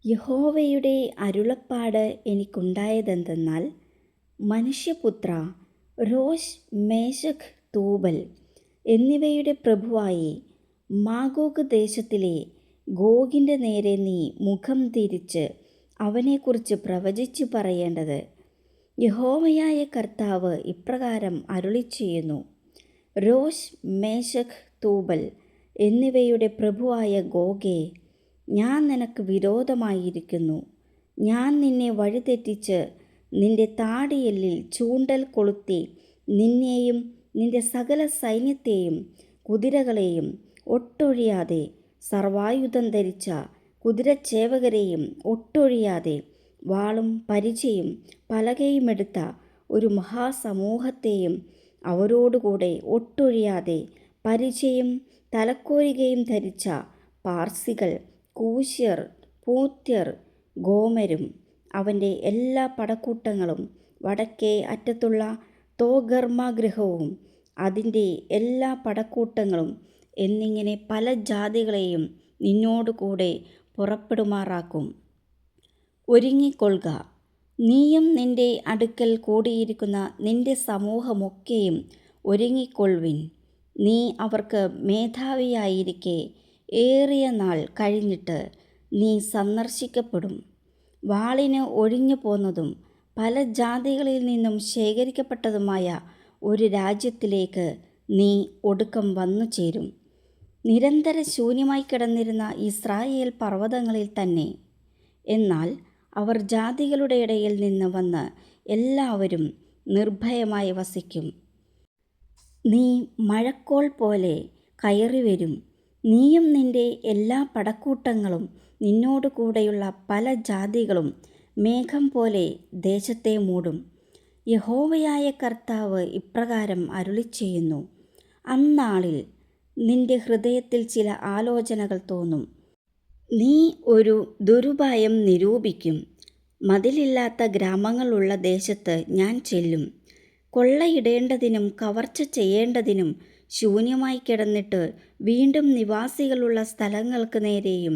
യഹോവയുടെ അരുളപ്പാട് എനിക്കുണ്ടായതെന്തെന്നാൽ, മനുഷ്യപുത്ര, രോശ്, മേശക്, തൂബൽ എന്നിവയുടെ പ്രഭുവായി മാഗോഗ് ദേശത്തിലെ ഗോഗിൻ്റെ നേരെ നീ മുഖം തിരിച്ച് അവനെക്കുറിച്ച് പ്രവചിച്ചു പറയേണ്ടത്: യഹോവയായ കർത്താവ് ഇപ്രകാരം അരുളിച്ചെയ്യുന്നു. രോശ്, മേശക്, തൂബൽ എന്നിവയുടെ പ്രഭുവായ ഗോഗേ, ഞാൻ നിനക്ക് വിരോധമായിരിക്കുന്നു. ഞാൻ നിന്നെ വഴിതെറ്റിച്ച് നിന്റെ താടിയെല്ലിൽ ചൂണ്ടൽ കൊളുത്തി നിന്നെയും നിന്റെ സകല സൈന്യത്തെയും കുതിരകളെയും ഒട്ടൊഴിയാതെ, സർവായുധം ധരിച്ച കുതിരച്ചേവകരെയും ഒട്ടൊഴിയാതെ, വാളും പരിചയും പലകയുമെടുത്ത ഒരു മഹാസമൂഹത്തെയും അവരോടുകൂടെ ഒട്ടൊഴിയാതെ, പരിചയും തലക്കോരികയും ധരിച്ച പാർസികൾ, കൂശ്യർ, പൂത്യർ, ഗോമരും അവൻ്റെ എല്ലാ പടക്കൂട്ടങ്ങളും, വടക്കേ അറ്റത്തുള്ള തോഗർമാഗൃഹവും അതിൻ്റെ എല്ലാ പടക്കൂട്ടങ്ങളും എന്നിങ്ങനെ പല ജാതികളെയും നിന്നോടുകൂടെ പുറപ്പെടുമാറാക്കും. ഒരുങ്ങിക്കൊള്ളുക, നീയും നിന്റെ അടുക്കൽ കൂടിയിരിക്കുന്ന നിന്റെ സമൂഹമൊക്കെയും ഒരുങ്ങിക്കൊള്ളുവിൻ. നീ അവർക്ക് മേധാവിയായിരിക്കെ ഏറിയ നാൾ കഴിഞ്ഞിട്ട് നീ സന്ദർശിക്കപ്പെടും. വാളിന് ഒഴിഞ്ഞു പോന്നതും പല ജാതികളിൽ നിന്നും ശേഖരിക്കപ്പെട്ടതുമായ ഒരു രാജ്യത്തിലേക്ക് നീ ഒടുക്കം വന്നു ചേരും. നിരന്തര ശൂന്യമായി കിടന്നിരുന്ന ഇസ്രായേൽ പർവ്വതങ്ങളിൽ തന്നെ. എന്നാൽ അവർ ജാതികളുടെ ഇടയിൽ നിന്ന് വന്ന് എല്ലാവരും നിർഭയമായി വസിക്കും. നീ മഴക്കോൾ പോലെ കയറിവരും. നീയും നിന്റെ എല്ലാ പടക്കൂട്ടങ്ങളും നിന്നോട് കൂടെയുള്ള പല ജാതികളും മേഘം പോലെ ദേശത്തെ മൂടും. യഹോവയായ കർത്താവ് ഇപ്രകാരം അരുളിച്ചെയ്യുന്നു. അന്നാളിൽ നിന്റെ ഹൃദയത്തിൽ ചില ആലോചനകൾ തോന്നും. നീ ഒരു ദുരുപായം നിരൂപിക്കും. മതിലില്ലാത്ത ഗ്രാമങ്ങളുള്ള ദേശത്ത് ഞാൻ ചെല്ലും. കൊള്ളയിടേണ്ടതിനും കവർച്ച ചെയ്യേണ്ടതിനും ശൂന്യമായി കിടന്നിട്ട് വീണ്ടും നിവാസികളുള്ള സ്ഥലങ്ങൾക്ക് നേരെയും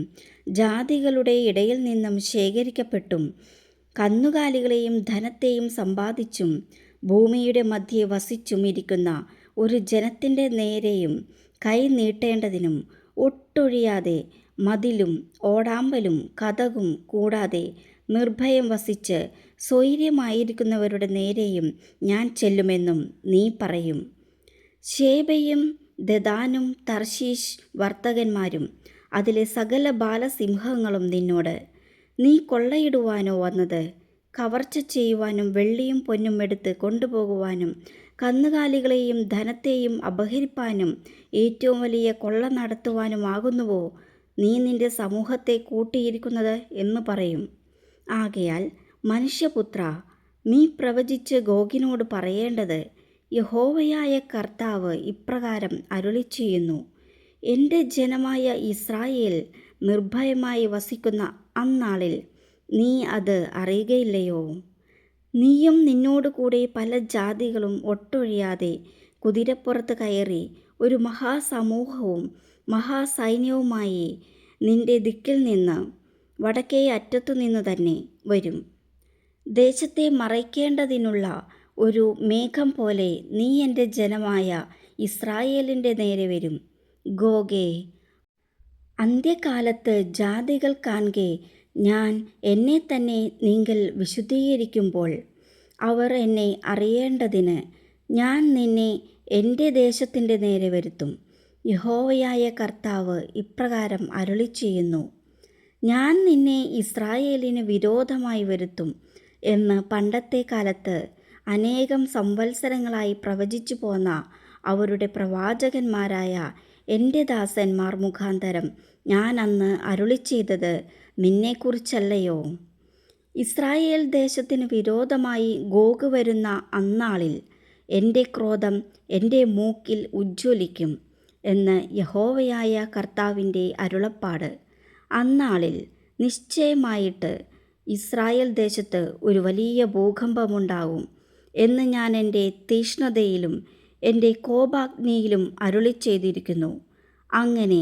ജാതികളുടെ ഇടയിൽ നിന്നും ശേഖരിക്കപ്പെട്ടും കന്നുകാലികളെയും ധനത്തെയും സമ്പാദിച്ചും ഭൂമിയുടെ മധ്യേ വസിച്ചും ഇരിക്കുന്ന ഒരു ജനത്തിൻ്റെ നേരെയും കൈ നീട്ടേണ്ടതിനും ഒട്ടൊഴിയാതെ, മതിലും ഓടാമ്പലും കതകും കൂടാതെ നിർഭയം വസിച്ച് സ്വൈര്യമായിരിക്കുന്നവരുടെ നേരെയും ഞാൻ ചെല്ലുമെന്നും നീ പറയും. ശേബയും ദെദാനും തർശീശ് വർത്തകന്മാരും അതിലെ സകല ബാലസിംഹങ്ങളും നിന്നോട്: നീ കൊള്ളയിടുവാനോ വന്നത്? കവർച്ച ചെയ്യുവാനും വെള്ളിയും പൊന്നും എടുത്ത് കൊണ്ടുപോകുവാനും കന്നുകാലികളെയും ധനത്തെയും അപഹരിപ്പാനും ഏറ്റവും വലിയ കൊള്ള നടത്തുവാനുമാകുന്നുവോ നീ നിന്റെ സമൂഹത്തെ കൂട്ടിയിരിക്കുന്നത് എന്ന് പറയും. ആകയാൽ മനുഷ്യപുത്ര, നീ പ്രവചിച്ച് ഗോഗിനോട് പറയേണ്ടത്: യഹോവയായ കർത്താവ് ഇപ്രകാരം അരുളിച്ചെയ്യുന്നു. എൻ്റെ ജനമായ ഇസ്രായേൽ നിർഭയമായി വസിക്കുന്ന അന്നാളിൽ നീ അത് അറിയുകയില്ലയോ? നീയും നിന്നോടുകൂടെ പല ജാതികളും ഒട്ടൊഴിയാതെ കുതിരപ്പുറത്ത് കയറി ഒരു മഹാസമൂഹവും മഹാസൈന്യവുമായി നിന്റെ ദിക്കിൽ നിന്ന്, വടക്കേ അറ്റത്തുനിന്ന് തന്നെ വരും. ദേശത്തെ മറയ്ക്കേണ്ടതിനുള്ള ഒരു മേഘം പോലെ നീ എൻ്റെ ജനമായ ഇസ്രായേലിൻ്റെ നേരെ വരും. ഗോഗേ, അന്ത്യകാലത്ത് ജാതികൾ കാൺകെ ഞാൻ എന്നെ തന്നെ നീങ്കൽ വിശുദ്ധീകരിക്കുമ്പോൾ അവർ എന്നെ അറിയേണ്ടതിന് ഞാൻ നിന്നെ എൻ്റെ ദേശത്തിൻ്റെ നേരെ വരുത്തും. യഹോവയായ കർത്താവ് ഇപ്രകാരം അരുളിച്ചെയ്യുന്നു. ഞാൻ നിന്നെ ഇസ്രായേലിന് വിരോധമായി വരുത്തും എന്ന് പണ്ടത്തെ കാലത്ത് അനേകം സംവത്സരങ്ങളായി പ്രവചിച്ചു പോന്ന അവരുടെ പ്രവാചകന്മാരായ എൻ്റെ ദാസന്മാർ മുഖാന്തരം ഞാൻ അന്ന് അരുളിച്ചെയ്തത് നിന്നെക്കുറിച്ചല്ലയോ? ഇസ്രായേൽ ദേശത്തിന് വിരോധമായി ഗോഗ് വരുന്ന അന്നാളിൽ എൻ്റെ ക്രോധം എൻ്റെ മൂക്കിൽ ഉജ്ജ്വലിക്കും എന്ന് യഹോവയായ കർത്താവിൻ്റെ അരുളപ്പാട്. അന്നാളിൽ നിശ്ചയമായിട്ട് ഇസ്രായേൽ ദേശത്ത് ഒരു വലിയ ഭൂകമ്പമുണ്ടാകും എന്ന് ഞാൻ എൻ്റെ തീക്ഷ്ണതയിലും എൻ്റെ കോപാഗ്നിയിലും അരുളിച്ചെയ്തിരിക്കുന്നു. അങ്ങനെ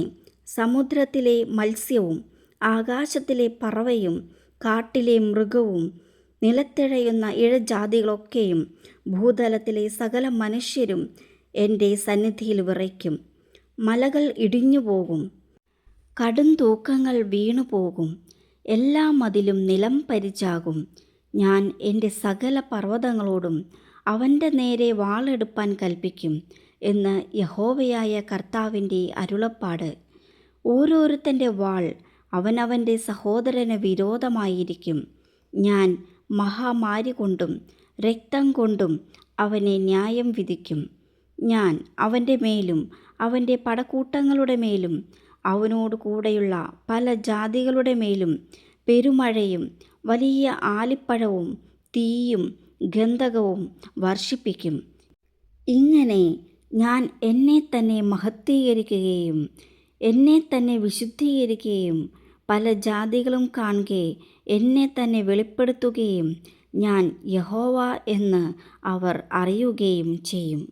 സമുദ്രത്തിലെ മത്സ്യവും ആകാശത്തിലെ പറവയും കാട്ടിലെ മൃഗവും നിലത്തിഴയുന്ന ഇഴജാതികളൊക്കെയും ഭൂതലത്തിലെ സകല മനുഷ്യരും എൻ്റെ സന്നിധിയിൽ വിറയ്ക്കും. മലകൾ ഇടിഞ്ഞുപോകും, കടുംതൂക്കങ്ങൾ വീണുപോകും, എല്ലാ മതിലും നിലം പരിചാകും. ഞാൻ എൻ്റെ സകല പർവ്വതങ്ങളോടും അവൻ്റെ നേരെ വാളെടുപ്പാൻ കൽപ്പിക്കും എന്ന് യഹോവയായ കർത്താവിൻ്റെ അരുളപ്പാട്. ഓരോരുത്തൻ്റെ വാൾ അവനവൻ്റെ സഹോദരന് വിരോധമായിരിക്കും. ഞാൻ മഹാമാരി കൊണ്ടും രക്തം കൊണ്ടും അവനെ ന്യായം വിധിക്കും. ഞാൻ അവൻ്റെ മേലും അവൻ്റെ പടക്കൂട്ടങ്ങളുടെ മേലും അവനോട് കൂടെയുള്ള പല ജാതികളുടെ മേലും പെരുമഴയും വലിയ ആലിപ്പഴവും തീയും ഗന്ധകവും വർഷിപ്പിക്കും. ഇങ്ങനെ ഞാൻ എന്നെ തന്നെ മഹത്വീകരിക്കുകയും എന്നെ തന്നെ വിശുദ്ധീകരിക്കുകയും പല ജാതികളും കാൺകെ എന്നെ തന്നെ വെളിപ്പെടുത്തുകയും ഞാൻ യഹോവ എന്ന് അവർ അറിയുകയും ചെയ്യും.